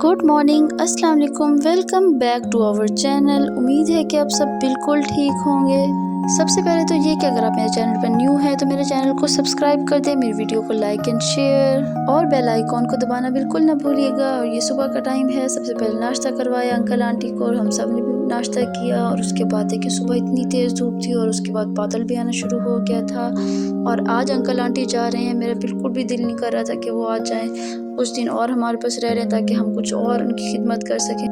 Good morning, अस्सलाम वालेकुम। Welcome back to our channel. उम्मीद है कि आप सब बिल्कुल ठीक होंगे। सबसे पहले तो ये कि अगर आप मेरे चैनल पर न्यू हैं तो मेरे चैनल को सब्सक्राइब कर दें, मेरी वीडियो को लाइक एंड शेयर और बेल आइकॉन को दबाना बिल्कुल ना भूलिएगा। और ये सुबह का टाइम है, सबसे पहले नाश्ता करवाया अंकल आंटी को और हम सब ने भी नाश्ता किया। और उसके बाद देखिए सुबह इतनी तेज़ धूप थी और उसके बाद बादल भी आना शुरू हो गया था। और आज अंकल आंटी जा रहे हैं, मेरा बिल्कुल भी दिल नहीं कर रहा था कि वो आ जाएं, कुछ दिन और हमारे पास रह रहे हैं ताकि हम कुछ और उनकी खिदमत कर सकें।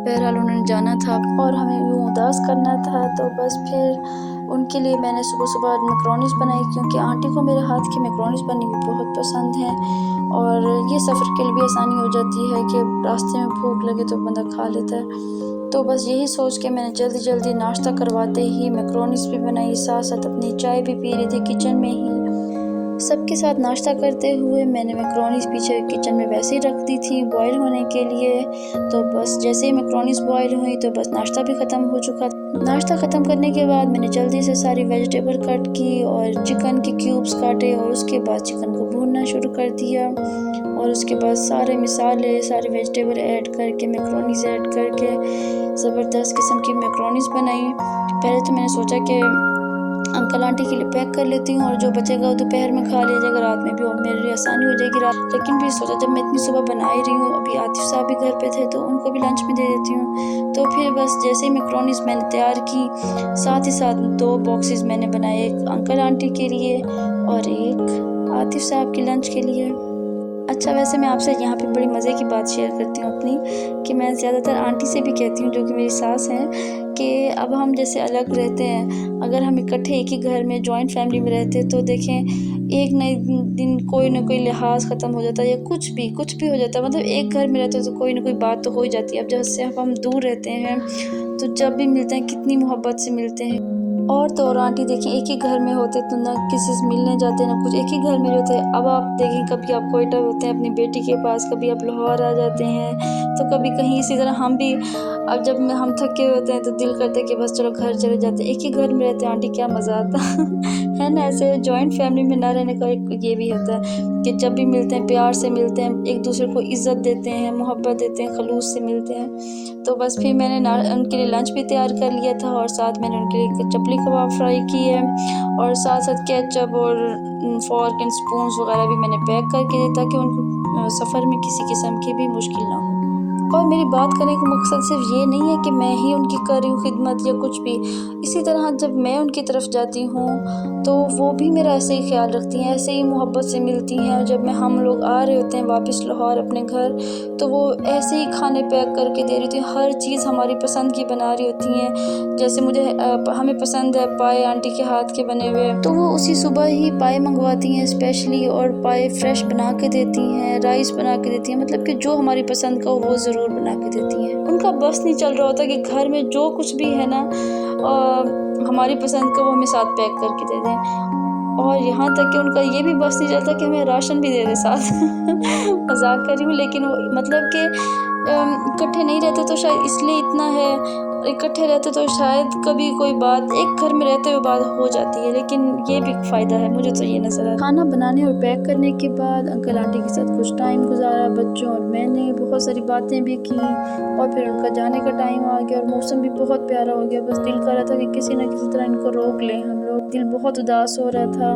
बहरहाल उन्होंने जाना था और हमें यूँ उदास करना था, तो बस फिर उनके लिए मैंने सुबह सुबह मैक्रोनीस बनाई, क्योंकि आंटी को मेरे हाथ की मैक्रोनीस बनी हुई बहुत पसंद है। और ये सफ़र के लिए भी आसानी हो जाती है कि रास्ते में भूख लगे तो बंदा खा लेता है। तो बस यही सोच के मैंने जल्दी जल्दी नाश्ता करवाते ही मैक्रोनीस भी बनाई, साथ साथ अपनी चाय भी पी रही थी किचन में ही। सबके साथ नाश्ता करते हुए मैंने मैक्रोनीस पीछे किचन में वैसे ही रख दी थी बॉईल होने के लिए। तो बस जैसे ही मैक्रोनीस बॉईल हुई तो बस नाश्ता भी ख़त्म हो चुका था। नाश्ता ख़त्म करने के बाद मैंने जल्दी से सारी वेजिटेबल कट की और चिकन के क्यूब्स काटे और उसके बाद चिकन को भूनना शुरू कर दिया। और उसके बाद सारे मसाले, सारी वेजिटेबल ऐड करके, मैक्रोनीस ऐड करके ज़बरदस्त किस्म की मैक्रोनीस बनाई। पहले तो मैंने सोचा कि अंकल आंटी के लिए पैक कर लेती हूँ और जो बचेगा वो दोपहर में खा लिया जाएगा, रात में भी और मेरे लिए आसानी हो जाएगी रात। लेकिन फिर सोचा जब मैं इतनी सुबह बना ही रही हूँ, अभी आतिफ साहब भी घर पे थे तो उनको भी लंच में दे देती हूँ। तो फिर बस जैसे ही मैक्रोनीस मैंने तैयार की, साथ ही साथ 2 बॉक्सेस मैंने बनाए, एक अंकल आंटी के लिए और एक आतिफ साहब के लंच के लिए। अच्छा, वैसे मैं आपसे यहाँ पे बड़ी मज़े की बात शेयर करती हूँ अपनी, कि मैं ज़्यादातर आंटी से भी कहती हूँ जो कि मेरी सास हैं, कि अब हम जैसे अलग रहते हैं, अगर हम इकट्ठे एक ही घर में जॉइंट फैमिली में रहते तो देखें एक नए दिन कोई ना कोई लिहाज ख़त्म हो जाता है या कुछ भी हो जाता है। मतलब एक घर में रहते तो कोई ना कोई बात तो हो ही जाती है। अब जैसे हम दूर रहते हैं तो जब भी मिलते हैं कितनी मोहब्बत से मिलते हैं। और आंटी देखें एक ही घर में होते तो ना किसी से मिलने जाते ना कुछ, एक ही घर में रहते। अब आप देखें कभी आप कोयटा होते हैं अपनी बेटी के पास, कभी आप लाहौर आ जाते हैं, तो कभी कहीं इसी तरह हम भी। अब जब हम थके होते हैं तो दिल करता है कि बस चलो घर चले जाते हैं। एक ही घर में रहते हैं आंटी, क्या मज़ा आता है ना। ऐसे जॉइंट फैमिली में ना रहने का एक ये भी होता है कि जब भी मिलते हैं प्यार से मिलते हैं, एक दूसरे को इज़्ज़त देते हैं, मोहब्बत देते हैं, खलूस से मिलते हैं। तो बस फिर मैंने उनके लिए लंच भी तैयार कर लिया था और साथ मैंने उनके लिए चपली कबाब फ्राई किए और साथ साथ केचप और फॉर्क एंड स्पून्स वगैरह भी मैंने पैक करके दिया ताकि उनको सफ़र में किसी किस्म की भी मुश्किल ना हो। और मेरी बात करने का मकसद सिर्फ ये नहीं है कि मैं ही उनकी कर रही हूँ खिदमत या कुछ भी। इसी तरह जब मैं उनकी तरफ जाती हूँ तो वो भी मेरा ऐसे ही ख्याल रखती हैं, ऐसे ही मोहब्बत से मिलती हैं। और जब हम लोग आ रहे होते हैं वापस लाहौर अपने घर, तो वो ऐसे ही खाने पैक करके दे रही होती हैं, हर चीज़ हमारी पसंद की बना रही होती हैं। जैसे हमें पसंद है पाए आंटी के हाथ के बने हुए, तो वो उसी सुबह ही पाए मंगवाती हैं स्पेशली और पाए फ्रेश बना के देती हैं, राइस बना के देती हैं, मतलब कि जो हमारी पसंद का वो ज़रूर बना के देती हैं। उनका बस नहीं चल रहा होता कि घर में जो कुछ भी है ना हमारी पसंद का वो हमें साथ पैक करके दे दें। और यहाँ तक कि उनका ये भी बस नहीं चलता कि हमें राशन भी दे दे साथ मजाक कर रही हूँ, लेकिन वो मतलब कि इकट्ठे नहीं रहते तो शायद इसलिए इतना है, इकट्ठे रहते तो शायद कभी कोई बात एक घर में रहते हुए बात हो जाती है। लेकिन ये भी फ़ायदा है, मुझे तो ये नज़र आता। खाना बनाने और पैक करने के बाद अंकल आंटी के साथ कुछ टाइम गुजारा, बच्चों और मैंने बहुत सारी बातें भी की और फिर उनका जाने का टाइम आ गया और मौसम भी बहुत प्यारा हो गया। बस दिल कर रहा था कि किसी न किसी तरह इनको रोक लें हम लोग, दिल बहुत उदास हो रहा था।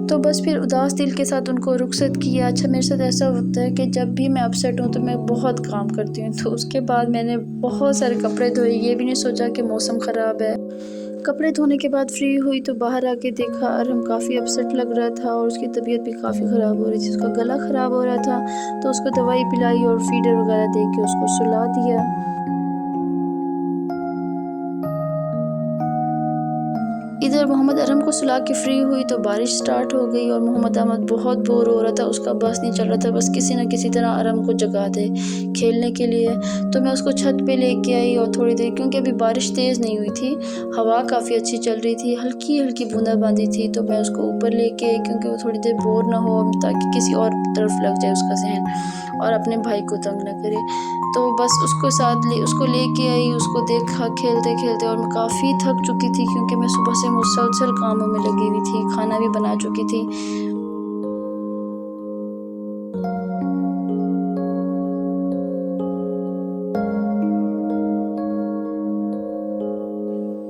तो बस फिर उदास दिल के साथ उनको रुखसत किया। अच्छा, मेरे साथ ऐसा होता है कि जब भी मैं अपसेट हूँ तो मैं बहुत काम करती हूँ, तो उसके बाद मैंने बहुत सारे कपड़े धोए, ये भी नहीं सोचा कि मौसम ख़राब है। कपड़े धोने के बाद फ्री हुई तो बाहर आके देखा अरहम काफ़ी अपसेट लग रहा था और उसकी तबीयत भी काफ़ी ख़राब हो रही थी, उसका गला ख़राब हो रहा था। तो उसको दवाई पिलाई और फीडर वगैरह दे के उसको सुला दिया। इधर मोहम्मद अरहम को सुला के फ्री हुई तो बारिश स्टार्ट हो गई और मोहम्मद अहमद बहुत बोर हो रहा था, उसका बस नहीं चल रहा था, बस किसी न किसी तरह अरहम को जगा दे खेलने के लिए। तो मैं उसको छत पे लेके आई और थोड़ी देर, क्योंकि अभी बारिश तेज़ नहीं हुई थी, हवा काफ़ी अच्छी चल रही थी, हल्की हल्की बूंदाबांदी थी, तो मैं उसको ऊपर लेके आई क्योंकि वो थोड़ी देर बोर ना हो, ताकि किसी और तरफ लग जाए उसका जहन और अपने भाई को तंग ना करे। तो बस उसको लेके आई, उसको देखा खेलते खेलते, और मैं काफ़ी थक चुकी थी क्योंकि मैं सुबह से मुसलसल कामों में लगी हुई थी, खाना भी बना चुकी थी।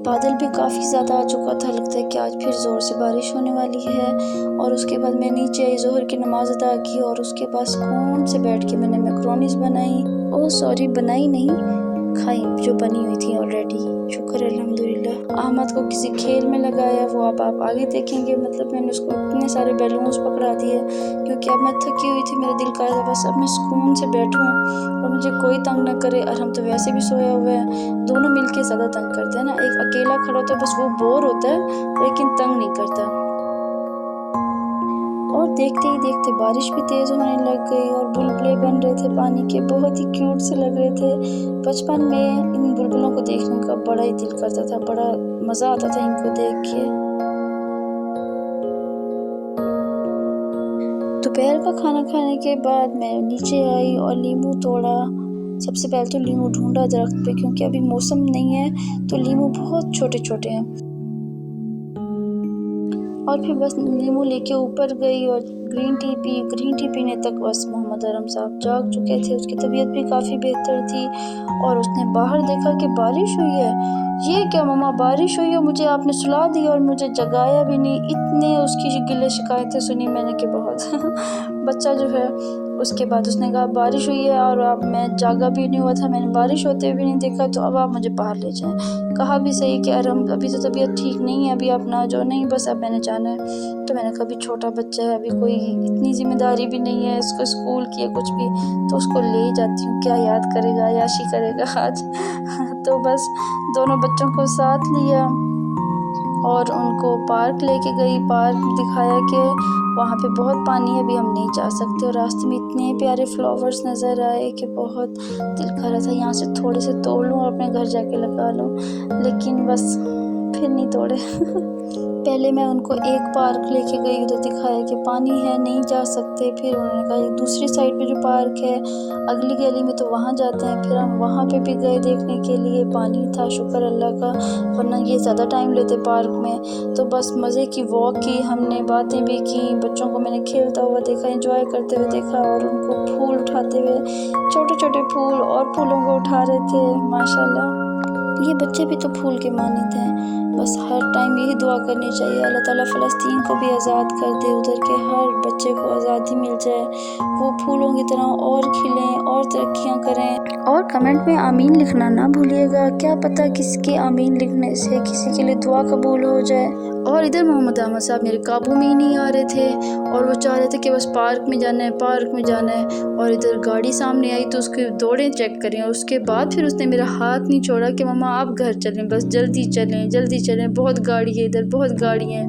बादल भी काफ़ी ज़्यादा आ चुका था, लगता है कि आज फिर ज़ोर से बारिश होने वाली है। और उसके बाद मैं नीचे आई, ज़ोहर की नमाज़ अदा की और उसके बाद सुकून से बैठ के मैंने मैक्रोनीस बनाई। ओह सॉरी, बनाई नहीं, खाई, जो बनी हुई थी ऑलरेडी। शुक्र अल्हम्दुलिल्लाह। अहमद को किसी खेल में लगाया, वो आप आगे देखेंगे। मतलब मैंने उसको इतने सारे बैलून्स पकड़ा दिए क्योंकि अब मैं थकी हुई थी। मेरा दिल कर रहा था बस अब मैं सुकून से बैठूं और मुझे कोई तंग ना करे। और हम तो वैसे भी सोया हुआ है, दोनों मिलके ज़्यादा तंग करते हैं ना। एक अकेला खड़ा होता है बस वो बोर होता है लेकिन तंग नहीं करता। और देखते ही देखते बारिश भी तेज़ होने लग गई और बुलबुले बन रहे थे पानी के, बहुत ही क्यूट से लग रहे थे। बचपन में इन बुलबुलों को देखने का बड़ा ही दिल करता था, बड़ा मज़ा आता था इनको देख के। दोपहर का खाना खाने के बाद मैं नीचे आई और नींबू तोड़ा। सबसे पहले तो नींबू ढूंढा दरख्त पे क्योंकि अभी मौसम नहीं है तो नींबू बहुत छोटे छोटे हैं। और फिर बस नींबू लेके ऊपर गई और green tea P. Green tea पीने तक बस मोहम्मद अरम साहब जाग चुके थे, उसकी तबीयत भी काफ़ी बेहतर थी। और उसने बाहर देखा कि बारिश हुई है। ये क्या मम्मा, बारिश हुई है, मुझे आपने सुला दी और मुझे जगाया भी नहीं। इतने उसकी गिले शिकायतें सुनी मैंने कि बहुत बच्चा जो है। उसके बाद उसने कहा बारिश हुई है और अब मैं जागा भी नहीं हुआ था, मैंने बारिश होते भी नहीं देखा, तो अब आप मुझे बाहर ले जाएं। कहा भी सही कि अरम अभी तो तबीयत ठीक नहीं है, अभी आप ना जाओ। नहीं बस अब मैंने जाना है। तो मैंने कहा अभी छोटा बच्चा है, अभी कोई इतनी जिम्मेदारी भी नहीं है इसको स्कूल की या कुछ भी, तो उसको ले ही जाती हूँ, क्या याद करेगा, याशी करेगा आज तो बस दोनों बच्चों को साथ लिया और उनको पार्क लेके गई। पार्क दिखाया कि वहाँ पे बहुत पानी है, अभी हम नहीं जा सकते। और रास्ते में इतने प्यारे फ्लावर्स नज़र आए कि बहुत दिल कर रहा था यहाँ से थोड़े से तोड़ लूँ और अपने घर जाके लगा लूँ, लेकिन बस फिर नहीं तोड़े पहले मैं उनको एक पार्क लेके गई, उधर दिखाया कि पानी है, नहीं जा सकते। फिर उन्होंने कहा दूसरी साइड पे जो पार्क है अगली गली में, तो वहाँ जाते हैं। फिर हम वहाँ पे भी गए देखने के लिए, पानी था शुक्र अल्लाह का, वरना ये ज़्यादा टाइम लेते पार्क में। तो बस मज़े की वॉक की हमने, बातें भी की, बच्चों को मैंने खेलता हुआ देखा, एंजॉय करते हुए देखा और उनको फूल उठाते हुए, छोटे छोटे फूल और फूलों को उठा रहे थे। माशाल्लाह ये बच्चे भी तो फूल के मानिंद हैं। बस हर टाइम यही दुआ करनी चाहिए अल्लाह ताला फ़लस्तीन को भी आज़ाद कर दे, उधर के हर बच्चे को आज़ादी मिल जाए, वो फूलों की तरह और खिलें और तरक्कियां करें। और कमेंट में आमीन लिखना ना भूलिएगा, क्या पता किसके आमीन लिखने से किसी के लिए दुआ कबूल हो जाए। और इधर मोहम्मद अहमद साहब मेरे काबू में ही नहीं आ रहे थे और वो चाह रहे थे कि बस पार्क में जाना है, पार्क में जाना है। और इधर गाड़ी सामने आई तो उसके दौड़े चेक करें और उसके बाद फिर उसने मेरा हाथ नहीं छोड़ा कि मम्मा आप घर चलें, बस जल्दी चलें जल्दी चलें, बहुत गाड़ी है इधर, बहुत गाड़ी है।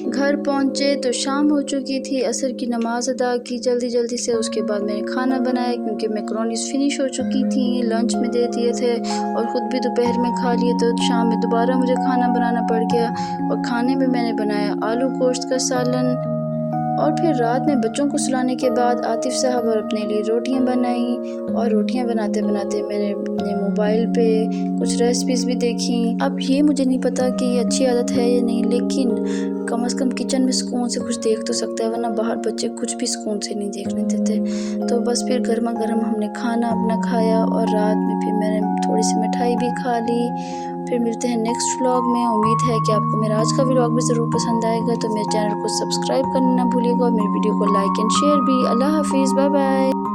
घर पहुंचे तो शाम हो चुकी थी, असर की नमाज़ अदा की जल्दी जल्दी से। उसके बाद मैंने खाना बनाया क्योंकि मैक्रोनीस फिनिश हो चुकी थी, लंच में दे दिए थे और ख़ुद भी दोपहर में खा लिए, तो शाम में दोबारा मुझे खाना बनाना पड़ गया। और खाने में मैंने बनाया आलू गोश्त का सालन। और फिर रात में बच्चों को सुलाने के बाद आतिफ साहब और अपने लिए रोटियां बनाई। और रोटियां बनाते बनाते मैंने अपने मोबाइल पे कुछ रेसिपीज़ भी देखी। अब ये मुझे नहीं पता कि ये अच्छी आदत है या नहीं, लेकिन कम से कम किचन में सुकून से कुछ देख तो सकता है, वरना बाहर बच्चे कुछ भी सुकून से नहीं देखने देते। तो बस फिर गर्मा गर्म हमने खाना अपना खाया और रात में फिर मैंने थोड़ी सी मिठाई भी खा ली। फिर मिलते हैं नेक्स्ट व्लॉग में। उम्मीद है कि आपको मेरा आज का व्लॉग भी ज़रूर पसंद आएगा, तो मेरे चैनल को सब्सक्राइब करना ना भूलिएगा और मेरी वीडियो को लाइक एंड शेयर भी। अल्लाह हाफिज़, बाय बाय।